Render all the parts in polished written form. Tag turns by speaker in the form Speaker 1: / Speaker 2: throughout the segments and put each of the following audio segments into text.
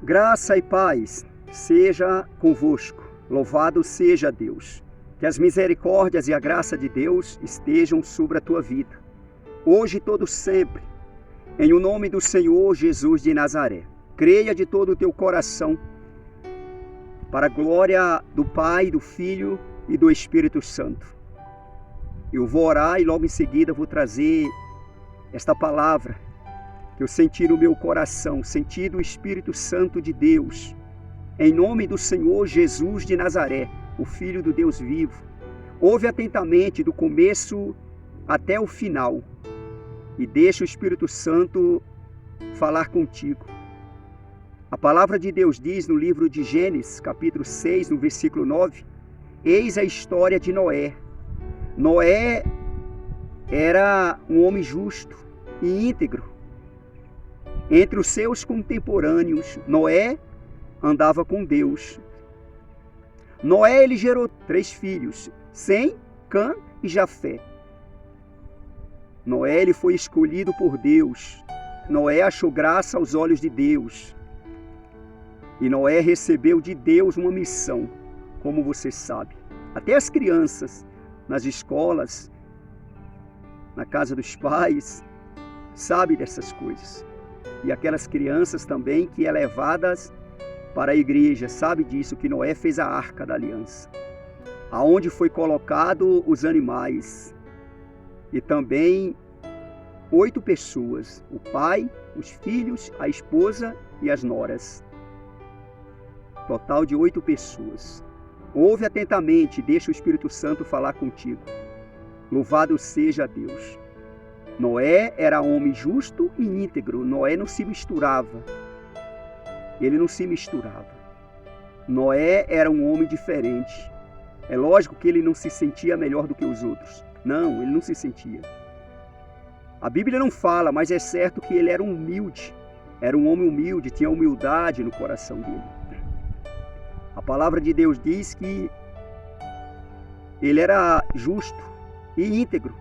Speaker 1: Graça e paz seja convosco. Louvado seja Deus. Que as misericórdias e a graça de Deus estejam sobre a tua vida, hoje e todo sempre, em o nome do Senhor Jesus de Nazaré. Creia de todo o teu coração, para a glória do Pai, do Filho e do Espírito Santo. Eu vou orar e logo em seguida vou trazer esta palavra que eu senti no meu coração, senti do Espírito Santo de Deus, em nome do Senhor Jesus de Nazaré, o Filho do Deus vivo. Ouve atentamente do começo até o final e deixa o Espírito Santo falar contigo. A palavra de Deus diz no livro de Gênesis, capítulo 6, no versículo 9, eis a história de Noé. Noé era um homem justo e íntegro. Entre os seus contemporâneos, Noé andava com Deus. Noé, ele gerou 3 filhos, Sem, Cã e Jafé. Noé, ele foi escolhido por Deus. Noé achou graça aos olhos de Deus. E Noé recebeu de Deus uma missão, como você sabe. Até as crianças, nas escolas, na casa dos pais, sabem dessas coisas. E aquelas crianças também que é levadas para a igreja, sabe disso, que Noé fez a arca da aliança, aonde foi colocado os animais e também 8 pessoas, o pai, os filhos, a esposa e as noras. Total de 8 pessoas. Ouve atentamente, deixa o Espírito Santo falar contigo. Louvado seja Deus. Noé era homem justo e íntegro. Noé não se misturava. Ele não se misturava. Noé era um homem diferente. É lógico que ele não se sentia melhor do que os outros. Não, ele não se sentia. A Bíblia não fala, mas é certo que ele era humilde. Era um homem humilde, tinha humildade no coração dele. A palavra de Deus diz que ele era justo e íntegro.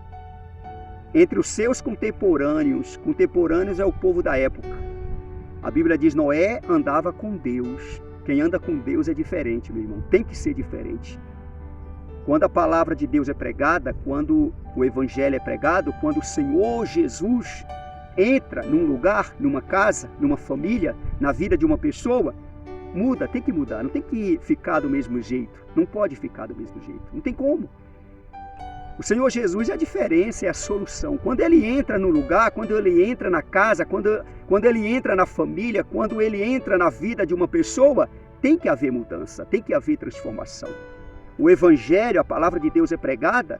Speaker 1: Entre os seus contemporâneos é o povo da época. A Bíblia diz, Noé andava com Deus. Quem anda com Deus é diferente, meu irmão. Tem que ser diferente. Quando a palavra de Deus é pregada, quando o Evangelho é pregado, quando o Senhor Jesus entra num lugar, numa casa, numa família, na vida de uma pessoa, muda, tem que mudar. Não tem que ficar do mesmo jeito. Não pode ficar do mesmo jeito. Não tem como. O Senhor Jesus é a diferença, é a solução. Quando Ele entra no lugar, quando Ele entra na casa, quando Ele entra na família, quando Ele entra na vida de uma pessoa, tem que haver mudança, tem que haver transformação. O Evangelho, a palavra de Deus é pregada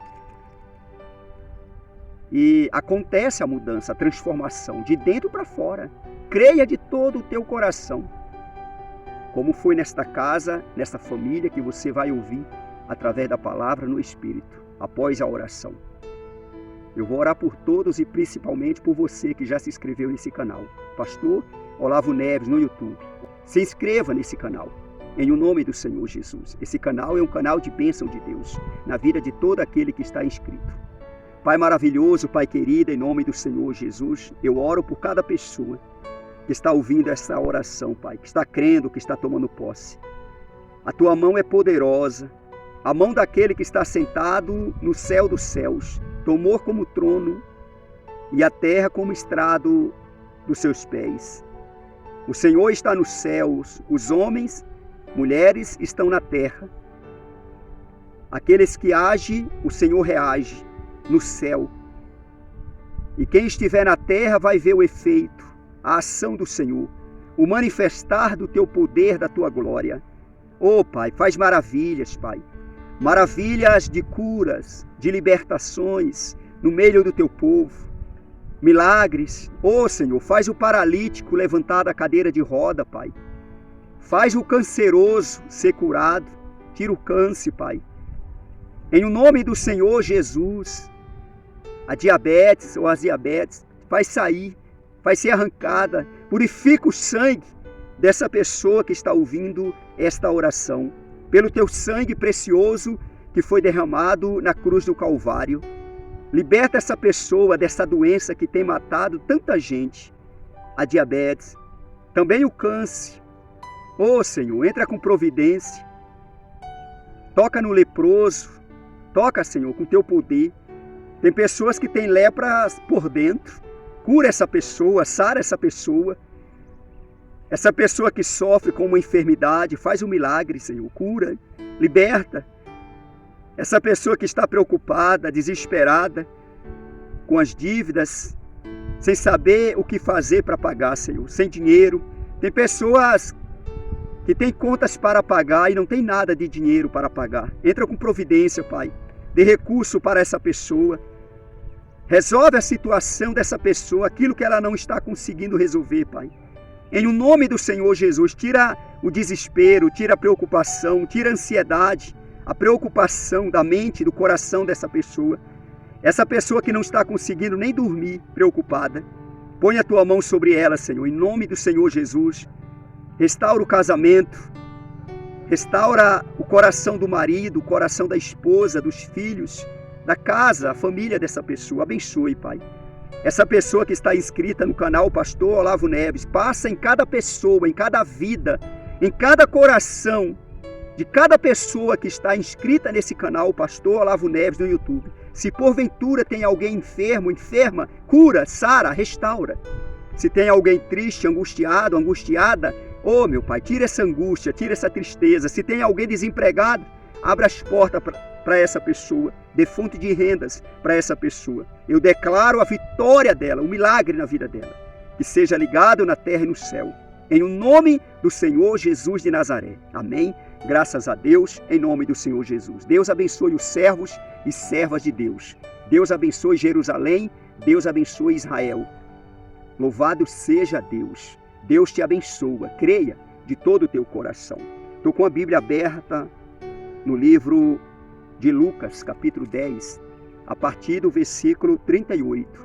Speaker 1: e acontece a mudança, a transformação, de dentro para fora. Creia de todo o teu coração, como foi nesta casa, nesta família que você vai ouvir através da palavra no Espírito. Após a oração. Eu vou orar por todos e principalmente por você que já se inscreveu nesse canal. Pastor Olavo Neves no YouTube. Se inscreva nesse canal, em o nome do Senhor Jesus. Esse canal é um canal de bênção de Deus, na vida de todo aquele que está inscrito. Pai maravilhoso, Pai querido, em nome do Senhor Jesus, eu oro por cada pessoa que está ouvindo essa oração, Pai, que está crendo, que está tomando posse. A tua mão é poderosa. A mão daquele que está sentado no céu dos céus, tomou como trono e a terra como estrado dos seus pés. O Senhor está nos céus, os homens, mulheres estão na terra. Aqueles que agem, o Senhor reage no céu. E quem estiver na terra vai ver o efeito, a ação do Senhor, o manifestar do teu poder, da tua glória. Oh, Pai, faz maravilhas, Pai. Maravilhas de curas, de libertações no meio do teu povo. Milagres. Ó Senhor, faz o paralítico levantar da cadeira de roda, Pai. Faz o canceroso ser curado. Tira o câncer, Pai. Em o nome do Senhor Jesus, a diabetes ou as diabetes vai sair, vai ser arrancada. Purifica o sangue dessa pessoa que está ouvindo esta oração. Pelo teu sangue precioso que foi derramado na cruz do Calvário. Liberta essa pessoa dessa doença que tem matado tanta gente. A diabetes, também o câncer, Ô Senhor, entra com providência. Toca no leproso. Toca, Senhor, com teu poder. Tem pessoas que têm lepra por dentro. Cura essa pessoa, sara essa pessoa. Essa pessoa que sofre com uma enfermidade, faz um milagre, Senhor. Cura, liberta. Essa pessoa que está preocupada, desesperada, com as dívidas, sem saber o que fazer para pagar, Senhor, sem dinheiro. Tem pessoas que têm contas para pagar e não tem nada de dinheiro para pagar. Entra com providência, Pai. Dê recurso para essa pessoa. Resolve a situação dessa pessoa, aquilo que ela não está conseguindo resolver, Pai. Em o nome do Senhor Jesus, tira o desespero, tira a preocupação, tira a ansiedade, a preocupação da mente, do coração dessa pessoa. Essa pessoa que não está conseguindo nem dormir, preocupada. Põe a tua mão sobre ela, Senhor, em nome do Senhor Jesus. Restaura o casamento. Restaura o coração do marido, o coração da esposa, dos filhos, da casa, a família dessa pessoa. Abençoe, Pai. Essa pessoa que está inscrita no canal Pastor Olavo Neves, passa em cada pessoa, em cada vida, em cada coração de cada pessoa que está inscrita nesse canal Pastor Olavo Neves no YouTube. Se porventura tem alguém enfermo, enferma, cura, sara, restaura. Se tem alguém triste, angustiado, angustiada, oh meu Pai, tira essa angústia, tira essa tristeza. Se tem alguém desempregado, abra as portas para essa pessoa, dê fonte de rendas para essa pessoa. Eu declaro a vitória dela, o milagre na vida dela, que seja ligado na terra e no céu. Em o nome do Senhor Jesus de Nazaré. Amém. Graças a Deus, em nome do Senhor Jesus. Deus abençoe os servos e servas de Deus. Deus abençoe Jerusalém. Deus abençoe Israel. Louvado seja Deus. Deus te abençoa. Creia de todo o teu coração. Estou com a Bíblia aberta no livro de Lucas, capítulo 10, a partir do versículo 38.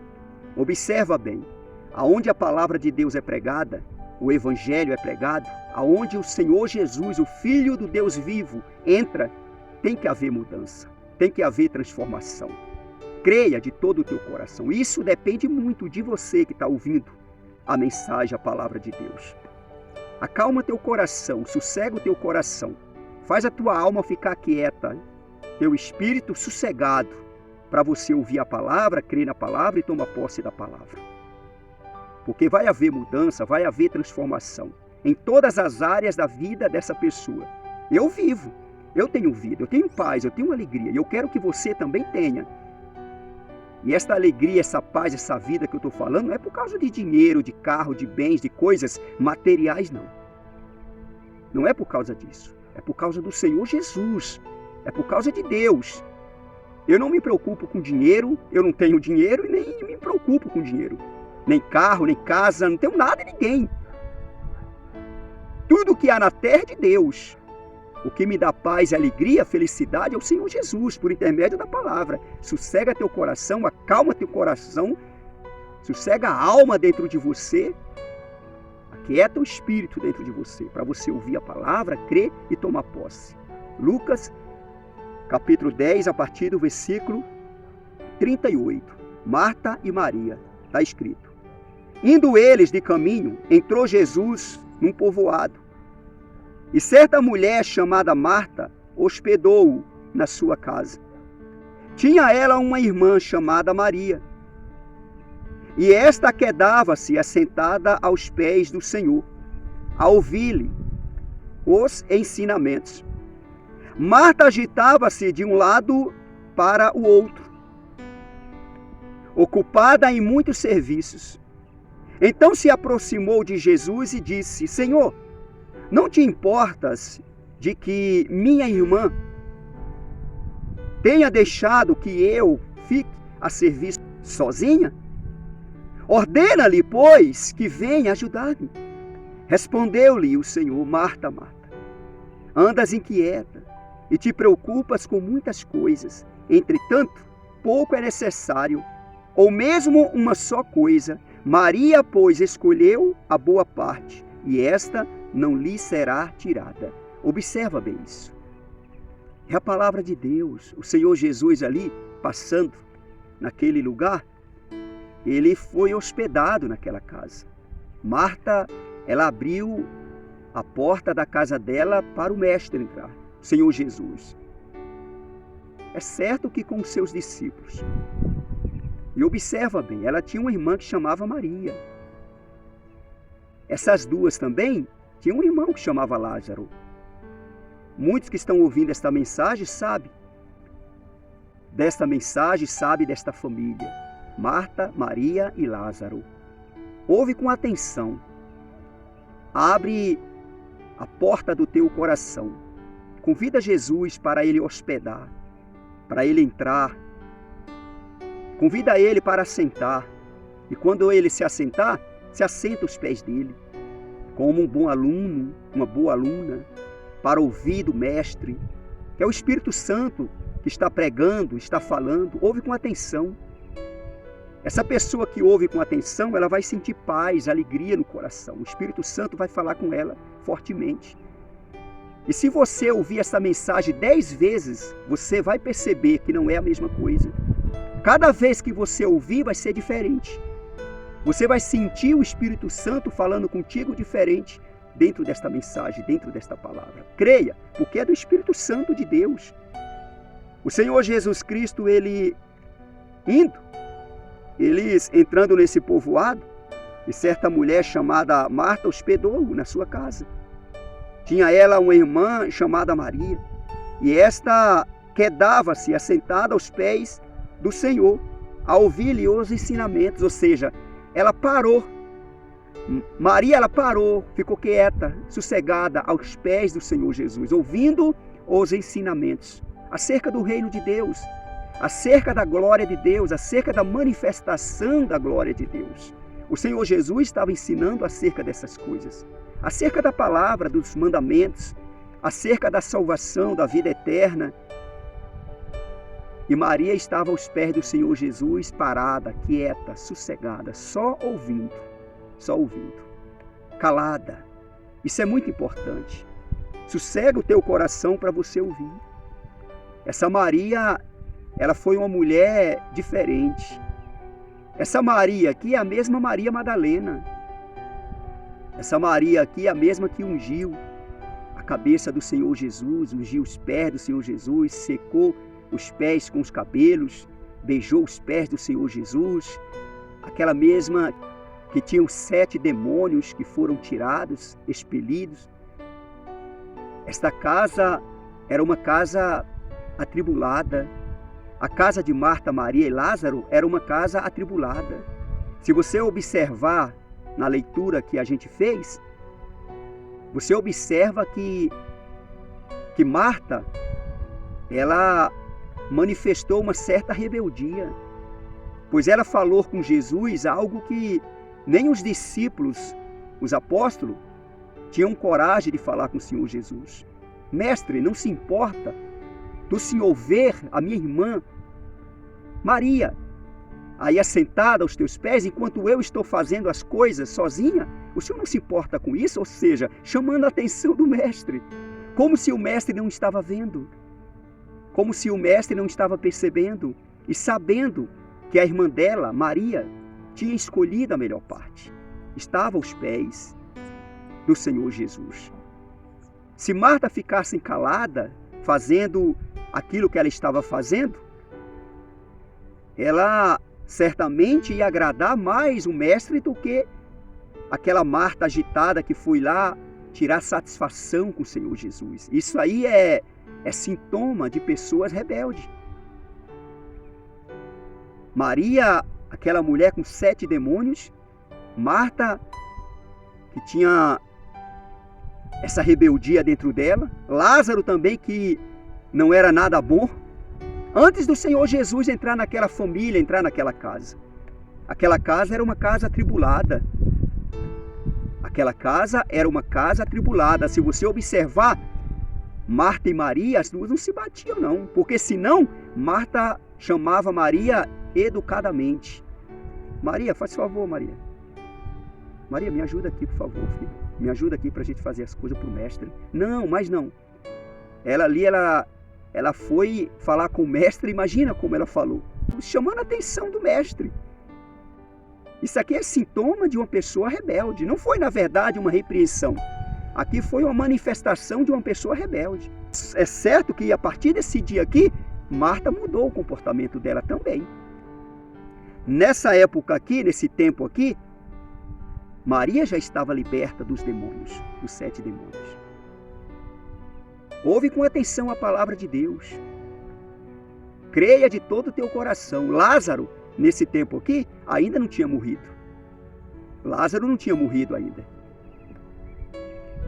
Speaker 1: Observa bem. Aonde a palavra de Deus é pregada, o Evangelho é pregado, aonde o Senhor Jesus, o Filho do Deus vivo, entra, tem que haver mudança, tem que haver transformação. Creia de todo o teu coração. Isso depende muito de você que está ouvindo a mensagem, a palavra de Deus. Acalma teu coração, sossega o teu coração. Faz a tua alma ficar quieta, teu espírito sossegado, para você ouvir a palavra, crer na palavra e tomar posse da palavra. Porque vai haver mudança, vai haver transformação em todas as áreas da vida dessa pessoa. Eu vivo, eu tenho vida, eu tenho paz, eu tenho alegria e eu quero que você também tenha. E esta alegria, essa paz, essa vida que eu estou falando não é por causa de dinheiro, de carro, de bens, de coisas materiais, não. Não é por causa disso. É por causa do Senhor Jesus. É por causa de Deus. Eu não me preocupo com dinheiro, eu não tenho dinheiro e nem me preocupo com dinheiro. Nem carro, nem casa, não tenho nada de ninguém. Tudo que há na terra é de Deus. O que me dá paz, alegria, felicidade é o Senhor Jesus, por intermédio da palavra. Sossega teu coração, acalma teu coração, sossega a alma dentro de você, aquieta o espírito dentro de você, para você ouvir a palavra, crer e tomar posse. Lucas, capítulo 10, a partir do versículo 38. Marta e Maria, está escrito. Indo eles de caminho, entrou Jesus num povoado. E certa mulher chamada Marta hospedou-o na sua casa. Tinha ela uma irmã chamada Maria. E esta quedava-se assentada aos pés do Senhor, a ouvir-lhe os ensinamentos. Marta agitava-se de um lado para o outro, ocupada em muitos serviços. Então se aproximou de Jesus e disse: Senhor, não te importas de que minha irmã tenha deixado que eu fique a servir sozinha? Ordena-lhe, pois, que venha ajudar-me. Respondeu-lhe o Senhor: Marta, Marta, andas inquieta e te preocupas com muitas coisas. Entretanto, pouco é necessário, ou mesmo uma só coisa. Maria, pois, escolheu a boa parte, e esta não lhe será tirada. Observa bem isso. É a palavra de Deus. O Senhor Jesus ali, passando naquele lugar, ele foi hospedado naquela casa. Marta, ela abriu a porta da casa dela para o mestre entrar, o Senhor Jesus. É certo que com os seus discípulos. E observa bem, ela tinha uma irmã que chamava Maria. Essas duas também tinham um irmão que chamava Lázaro. Muitos que estão ouvindo esta mensagem sabem desta mensagem, sabem desta família. Marta, Maria e Lázaro. Ouve com atenção. Abre a porta do teu coração. Convida Jesus para ele hospedar, para ele entrar. Convida ele para sentar. E quando ele se assentar, se assenta aos pés dele. Como um bom aluno, uma boa aluna, para ouvir do Mestre, que é o Espírito Santo que está pregando, está falando. Ouve com atenção. Essa pessoa que ouve com atenção, ela vai sentir paz, alegria no coração. O Espírito Santo vai falar com ela fortemente. E se você ouvir essa mensagem 10 vezes, você vai perceber que não é a mesma coisa. Cada vez que você ouvir, vai ser diferente. Você vai sentir o Espírito Santo falando contigo diferente dentro desta mensagem, dentro desta palavra. Creia, porque é do Espírito Santo de Deus. O Senhor Jesus Cristo, eles entrando nesse povoado, e certa mulher chamada Marta hospedou-o na sua casa. Tinha ela uma irmã chamada Maria, e esta quedava-se assentada aos pés do Senhor, a ouvir-lhe os ensinamentos, ou seja, ela parou. Maria, ela parou, ficou quieta, sossegada aos pés do Senhor Jesus, ouvindo os ensinamentos acerca do reino de Deus, acerca da glória de Deus, acerca da manifestação da glória de Deus. O Senhor Jesus estava ensinando acerca dessas coisas, acerca da palavra, dos mandamentos, acerca da salvação, da vida eterna. E Maria estava aos pés do Senhor Jesus, parada, quieta, sossegada, só ouvindo, calada. Isso é muito importante. Sossega o teu coração para você ouvir. Essa Maria, ela foi uma mulher diferente. Essa Maria aqui é a mesma Maria Madalena. Essa Maria aqui é a mesma que ungiu a cabeça do Senhor Jesus, ungiu os pés do Senhor Jesus, secou os pés com os cabelos, beijou os pés do Senhor Jesus. Aquela mesma que tinha os 7 demônios que foram tirados, expelidos. Esta casa era uma casa atribulada. A casa de Marta, Maria e Lázaro era uma casa atribulada. Se você observar na leitura que a gente fez, você observa que Marta, ela manifestou uma certa rebeldia, pois ela falou com Jesus algo que nem os discípulos, os apóstolos, tinham coragem de falar com o Senhor Jesus. Mestre, não se importa do Senhor ver a minha irmã Maria aí assentada aos teus pés, enquanto eu estou fazendo as coisas sozinha? O Senhor não se importa com isso? Ou seja, chamando a atenção do Mestre, como se o Mestre não estava vendo, como se o Mestre não estava percebendo e sabendo que a irmã dela, Maria, tinha escolhido a melhor parte. Estava aos pés do Senhor Jesus. Se Marta ficasse calada, fazendo aquilo que ela estava fazendo, ela certamente ia agradar mais o Mestre do que aquela Marta agitada que foi lá tirar satisfação com o Senhor Jesus. Isso aí é sintoma de pessoas rebeldes. Maria, aquela mulher com 7 demônios, Marta, que tinha essa rebeldia dentro dela, Lázaro também, que não era nada bom, antes do Senhor Jesus entrar naquela família, entrar naquela casa. Aquela casa era uma casa atribulada. Aquela casa era uma casa atribulada. Se você observar, Marta e Maria, as duas não se batiam não, porque senão Marta chamava Maria educadamente. Maria, faz favor, Maria. Maria, me ajuda aqui, por favor, filho. Me ajuda aqui para a gente fazer as coisas para o Mestre. Não, mas não. Ela ali, ela foi falar com o Mestre, imagina como ela falou, chamando a atenção do Mestre. Isso aqui é sintoma de uma pessoa rebelde. Não foi, na verdade, uma repreensão. Aqui foi uma manifestação de uma pessoa rebelde. É certo que a partir desse dia aqui, Marta mudou o comportamento dela também. Nessa época aqui, nesse tempo aqui, Maria já estava liberta dos demônios, dos 7 demônios. Ouve com atenção a palavra de Deus. Creia de todo o teu coração. Lázaro, nesse tempo aqui, ainda não tinha morrido. Lázaro não tinha morrido ainda.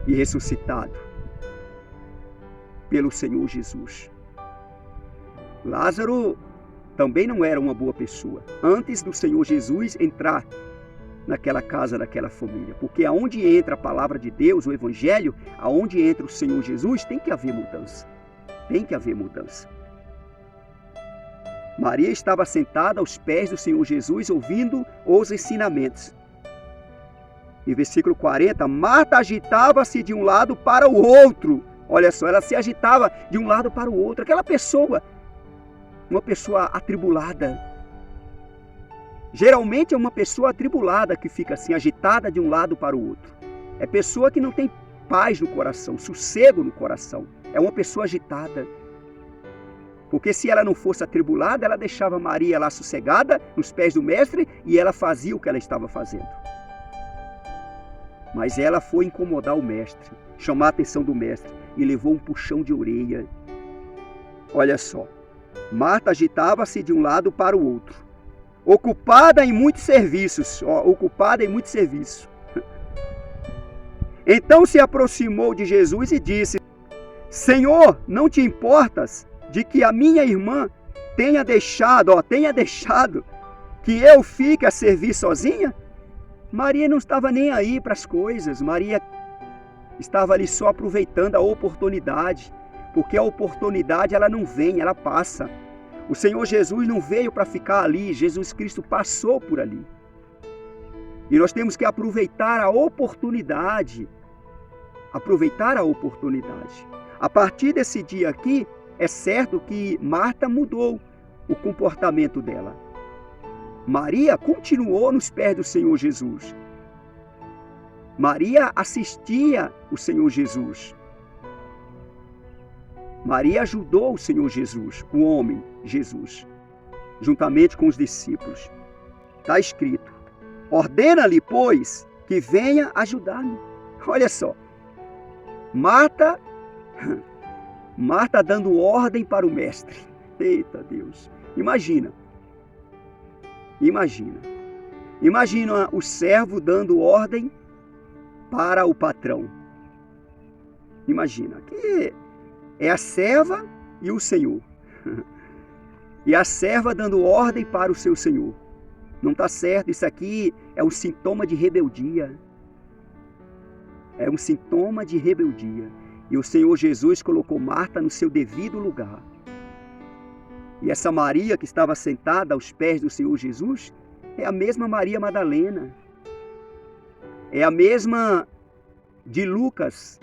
Speaker 1: E ressuscitado pelo Senhor Jesus. Lázaro também não era uma boa pessoa. Antes do Senhor Jesus entrar naquela casa, naquela família. Porque aonde entra a palavra de Deus, o Evangelho, aonde entra o Senhor Jesus, tem que haver mudança. Tem que haver mudança. Maria estava sentada aos pés do Senhor Jesus, ouvindo os ensinamentos. Em versículo 40, Marta agitava-se de um lado para o outro. Olha só, ela se agitava de um lado para o outro. Aquela pessoa, uma pessoa atribulada. Geralmente é uma pessoa atribulada que fica assim, agitada de um lado para o outro. É pessoa que não tem paz no coração, sossego no coração. É uma pessoa agitada. Porque se ela não fosse atribulada, ela deixava Maria lá sossegada, nos pés do mestre, e ela fazia o que ela estava fazendo. Mas ela foi incomodar o mestre, chamar a atenção do mestre, e levou um puxão de orelha. Olha só, Marta agitava-se de um lado para o outro, ocupada em muitos serviços, ocupada em muitos serviços. Então se aproximou de Jesus e disse: Senhor, não te importas de que a minha irmã tenha deixado que eu fique a servir sozinha? Maria não estava nem aí para as coisas. Maria estava ali só aproveitando a oportunidade, porque a oportunidade ela não vem, ela passa. O Senhor Jesus não veio para ficar ali, Jesus Cristo passou por ali. E nós temos que aproveitar a oportunidade. Aproveitar a oportunidade. A partir desse dia aqui, é certo que Marta mudou o comportamento dela. Maria continuou nos pés do Senhor Jesus. Maria assistia o Senhor Jesus. Maria ajudou o Senhor Jesus, o homem Jesus, juntamente com os discípulos. Está escrito: ordena-lhe, pois, que venha ajudar-me. Olha só, Marta dando ordem para o mestre. Eita Deus, imagina o servo dando ordem para o patrão. Imagina, que é a serva e o senhor. E a serva dando ordem para o seu senhor. Não está certo, isso aqui é um sintoma de rebeldia. É um sintoma de rebeldia. E o Senhor Jesus colocou Marta no seu devido lugar. E essa Maria que estava sentada aos pés do Senhor Jesus é a mesma Maria Madalena. É a mesma de Lucas,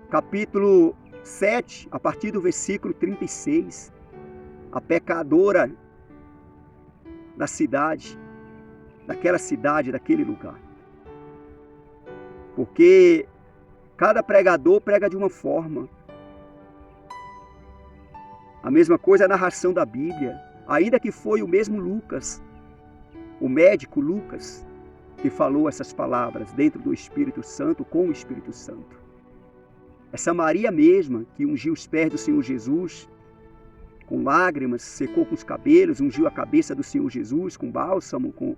Speaker 1: capítulo 7, a partir do versículo 36. A pecadora da cidade, daquele lugar. Porque cada pregador prega de uma forma. A mesma coisa é a narração da Bíblia. Ainda que foi o mesmo Lucas, o médico Lucas, que falou essas palavras dentro do Espírito Santo, com o Espírito Santo. Essa Maria mesma, que ungiu os pés do Senhor Jesus, com lágrimas, secou com os cabelos, ungiu a cabeça do Senhor Jesus com bálsamo, com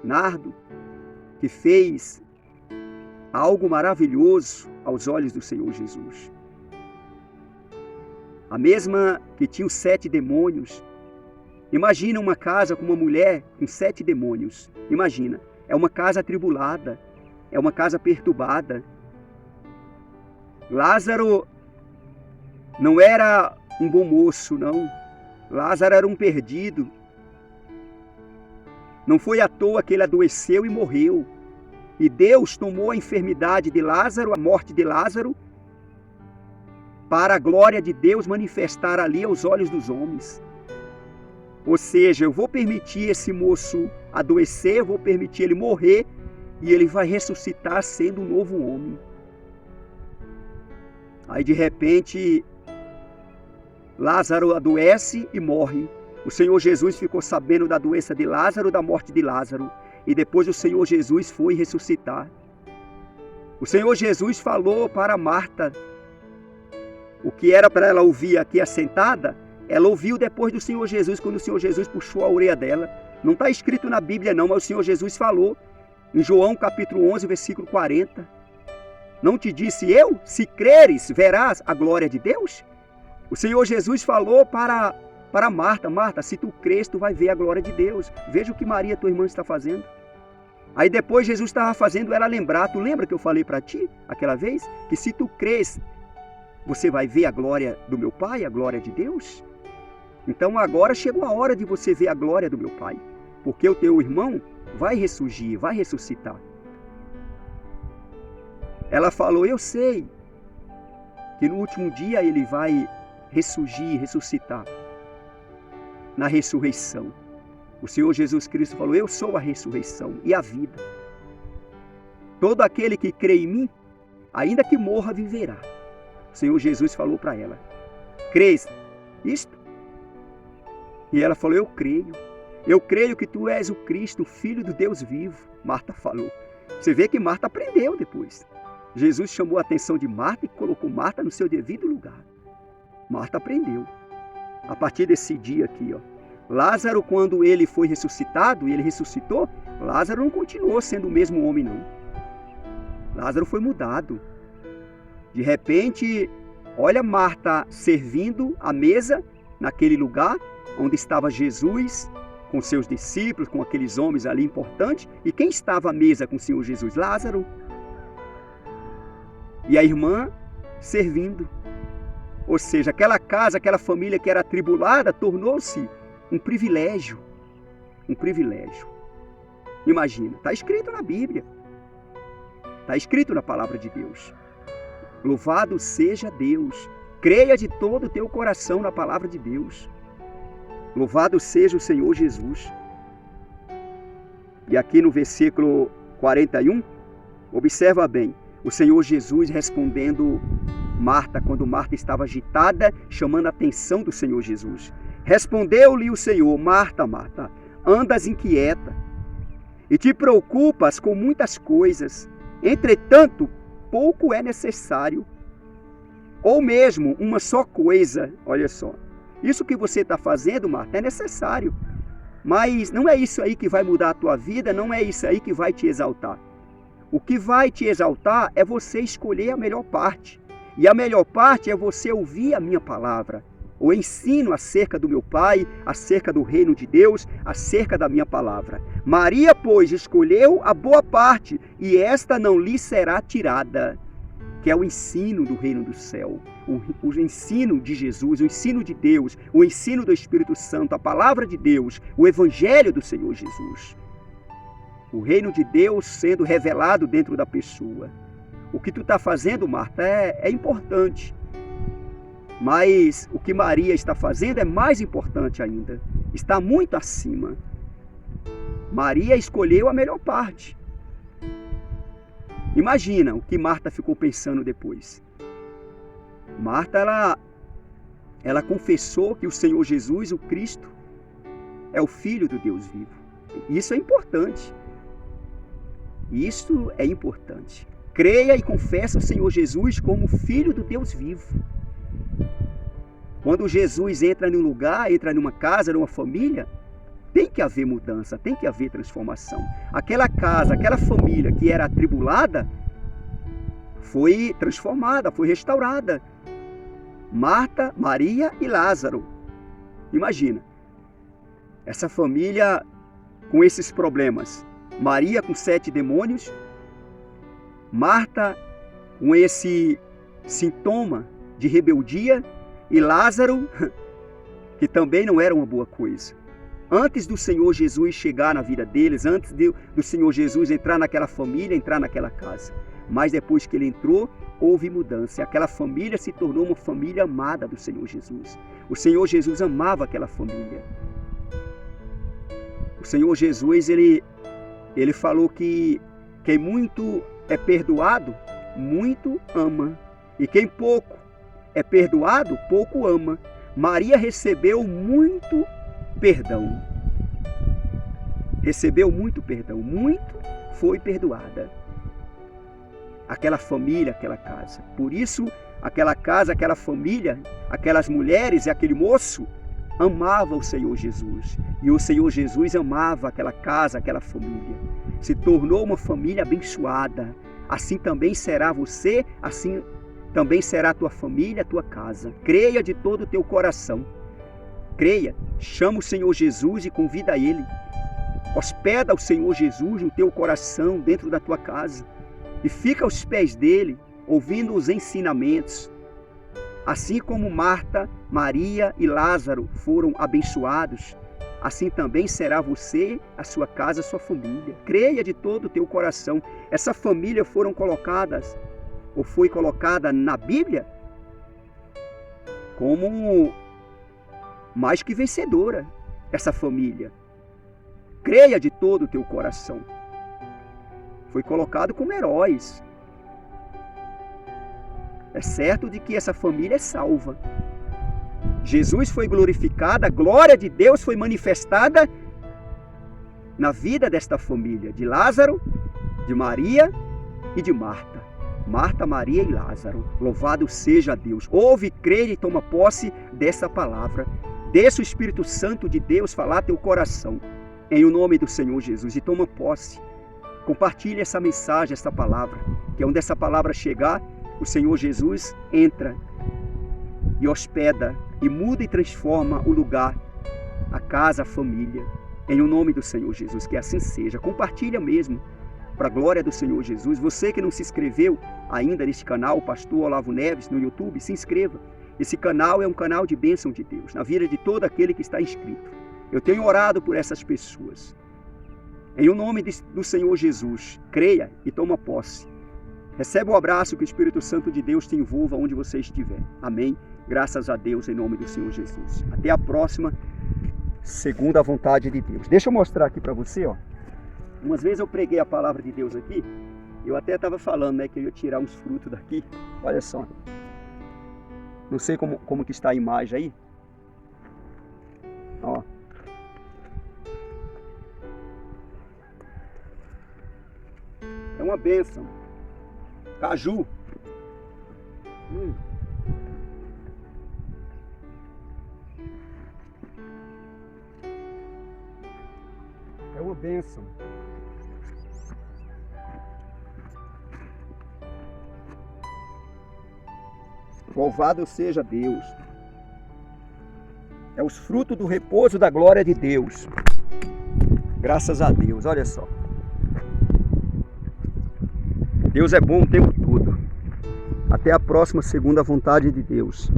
Speaker 1: nardo, que fez algo maravilhoso aos olhos do Senhor Jesus. A mesma que tinha os 7 demônios. Imagina uma casa com uma mulher com 7 demônios. Imagina, é uma casa atribulada, é uma casa perturbada. Lázaro não era um bom moço, não. Lázaro era um perdido. Não foi à toa que ele adoeceu e morreu. E Deus tomou a enfermidade de Lázaro, a morte de Lázaro, para a glória de Deus manifestar ali aos olhos dos homens. Ou seja, eu vou permitir esse moço adoecer, eu vou permitir ele morrer, e ele vai ressuscitar sendo um novo homem. Aí de repente Lázaro adoece e morre. O Senhor Jesus ficou sabendo da doença de Lázaro, da morte de Lázaro. E depois o Senhor Jesus foi ressuscitar. O Senhor Jesus falou para Marta. O que era para ela ouvir aqui assentada, ela ouviu depois do Senhor Jesus, quando o Senhor Jesus puxou a orelha dela. Não está escrito na Bíblia não, mas o Senhor Jesus falou. Em João capítulo 11, versículo 40. Não te disse eu? Se creres, verás a glória de Deus? O Senhor Jesus falou para Marta. Marta, se tu crês, tu vai ver a glória de Deus. Veja o que Maria, tua irmã, está fazendo. Aí depois Jesus estava fazendo ela lembrar. Tu lembra que eu falei para ti, aquela vez? Que se tu crês, você vai ver a glória do meu Pai, a glória de Deus? Então agora chegou a hora de você ver a glória do meu Pai. Porque o teu irmão vai ressurgir, vai ressuscitar. Ela falou, eu sei que no último dia ele vai ressurgir, ressuscitar. Na ressurreição. O Senhor Jesus Cristo falou, eu sou a ressurreição e a vida. Todo aquele que crê em mim, ainda que morra, viverá. O Senhor Jesus falou para ela, crês isto? E ela falou, eu creio. Eu creio que tu és o Cristo, o Filho do Deus vivo. Marta falou. Você vê que Marta aprendeu depois. Jesus chamou a atenção de Marta e colocou Marta no seu devido lugar. Marta aprendeu. A partir desse dia aqui, ó. Lázaro, quando ele foi ressuscitado, e ele ressuscitou, Lázaro não continuou sendo o mesmo homem, não. Lázaro foi mudado. De repente, olha Marta servindo a mesa naquele lugar onde estava Jesus com seus discípulos, com aqueles homens ali importantes. E quem estava à mesa com o Senhor Jesus? Lázaro. E a irmã servindo. Ou seja, aquela casa, aquela família que era atribulada, tornou-se um privilégio. Um privilégio. Imagina, está escrito na Bíblia. Está escrito na palavra de Deus. Louvado seja Deus. Creia de todo o teu coração na palavra de Deus. Louvado seja o Senhor Jesus. E aqui no versículo 41, observa bem, o Senhor Jesus respondendo Marta, quando Marta estava agitada, chamando a atenção do Senhor Jesus. Respondeu-lhe o Senhor, Marta, Marta, andas inquieta e te preocupas com muitas coisas. Entretanto, pouco é necessário, ou mesmo uma só coisa. Olha só, isso que você está fazendo, Marta, é necessário, mas não é isso aí que vai mudar a tua vida, não é isso aí que vai te exaltar. O que vai te exaltar é você escolher a melhor parte, e a melhor parte é você ouvir a minha palavra, o ensino acerca do meu Pai, acerca do reino de Deus, acerca da minha palavra. Maria, pois, escolheu a boa parte, e esta não lhe será tirada, que é o ensino do reino do céu, o ensino de Jesus, o ensino de Deus, o ensino do Espírito Santo, a palavra de Deus, o evangelho do Senhor Jesus. O reino de Deus sendo revelado dentro da pessoa. O que tu está fazendo, Marta, é importante. Mas o que Maria está fazendo é mais importante ainda. Está muito acima. Maria escolheu a melhor parte. Imagina o que Marta ficou pensando depois. Marta, ela confessou que o Senhor Jesus, o Cristo, é o Filho do Deus vivo. Isso é importante. Isso é importante. Creia e confessa o Senhor Jesus como Filho do Deus vivo. Quando Jesus entra num lugar, entra numa casa, numa família, tem que haver mudança, tem que haver transformação. Aquela casa, aquela família que era atribulada, foi transformada, foi restaurada. Marta, Maria e Lázaro. Imagina, essa família com esses problemas. Maria com 7 demônios, Marta com esse sintoma de rebeldia e Lázaro, que também não era uma boa coisa. Antes do Senhor Jesus chegar na vida deles, antes do Senhor Jesus entrar naquela família, entrar naquela casa. Mas depois que ele entrou, houve mudança. Aquela família se tornou uma família amada do Senhor Jesus. O Senhor Jesus amava aquela família. O Senhor Jesus, ele falou que quem muito é perdoado, muito ama. E quem pouco é perdoado, pouco ama. Maria recebeu muito perdão. Recebeu muito perdão. Muito foi perdoada. Aquela família, aquela casa. Por isso, aquela casa, aquela família, aquelas mulheres e aquele moço amava o Senhor Jesus. E o Senhor Jesus amava aquela casa, aquela família. Se tornou uma família abençoada. Assim também será você, assim também será a tua família, a tua casa. Creia de todo o teu coração. Creia, chama o Senhor Jesus e convida Ele. Hospeda o Senhor Jesus no teu coração, dentro da tua casa. E fica aos pés dele, ouvindo os ensinamentos. Assim como Marta, Maria e Lázaro foram abençoados, assim também será você, a sua casa, a sua família. Creia de todo o teu coração. Essa família foram colocadas, ou foi colocada na Bíblia, como mais que vencedora, essa família. Creia de todo o teu coração. Foi colocado como heróis. É certo de que essa família é salva. Jesus foi glorificado, a glória de Deus foi manifestada na vida desta família, de Lázaro, de Maria e de Marta. Marta, Maria e Lázaro. Louvado seja Deus. Ouve, crê e toma posse dessa palavra. Deixa o Espírito Santo de Deus falar teu coração. Em o nome do Senhor Jesus. E toma posse. Compartilhe essa mensagem, essa palavra. Que onde essa palavra chegar, o Senhor Jesus entra e hospeda e muda e transforma o lugar, a casa, a família. Em o nome do Senhor Jesus. Que assim seja. Compartilha mesmo. Para a glória do Senhor Jesus. Você que não se inscreveu ainda neste canal, o Pastor Olavo Neves, no YouTube, se inscreva. Esse canal é um canal de bênção de Deus, na vida de todo aquele que está inscrito. Eu tenho orado por essas pessoas. Em o nome do Senhor Jesus, creia e toma posse. Receba o abraço, que o Espírito Santo de Deus te envolva onde você estiver. Amém? Graças a Deus, em nome do Senhor Jesus. Até a próxima, segundo a vontade de Deus. Deixa eu mostrar aqui para você, ó. Umas vezes eu preguei a palavra de Deus aqui, eu até estava falando, né, que eu ia tirar uns frutos daqui. Olha só. Não sei como que está a imagem aí. Ó. É uma bênção. Caju. É uma bênção. Louvado seja Deus. É os frutos do repouso da glória de Deus. Graças a Deus, olha só. Deus é bom o tempo todo. Até a próxima, segundo a vontade de Deus.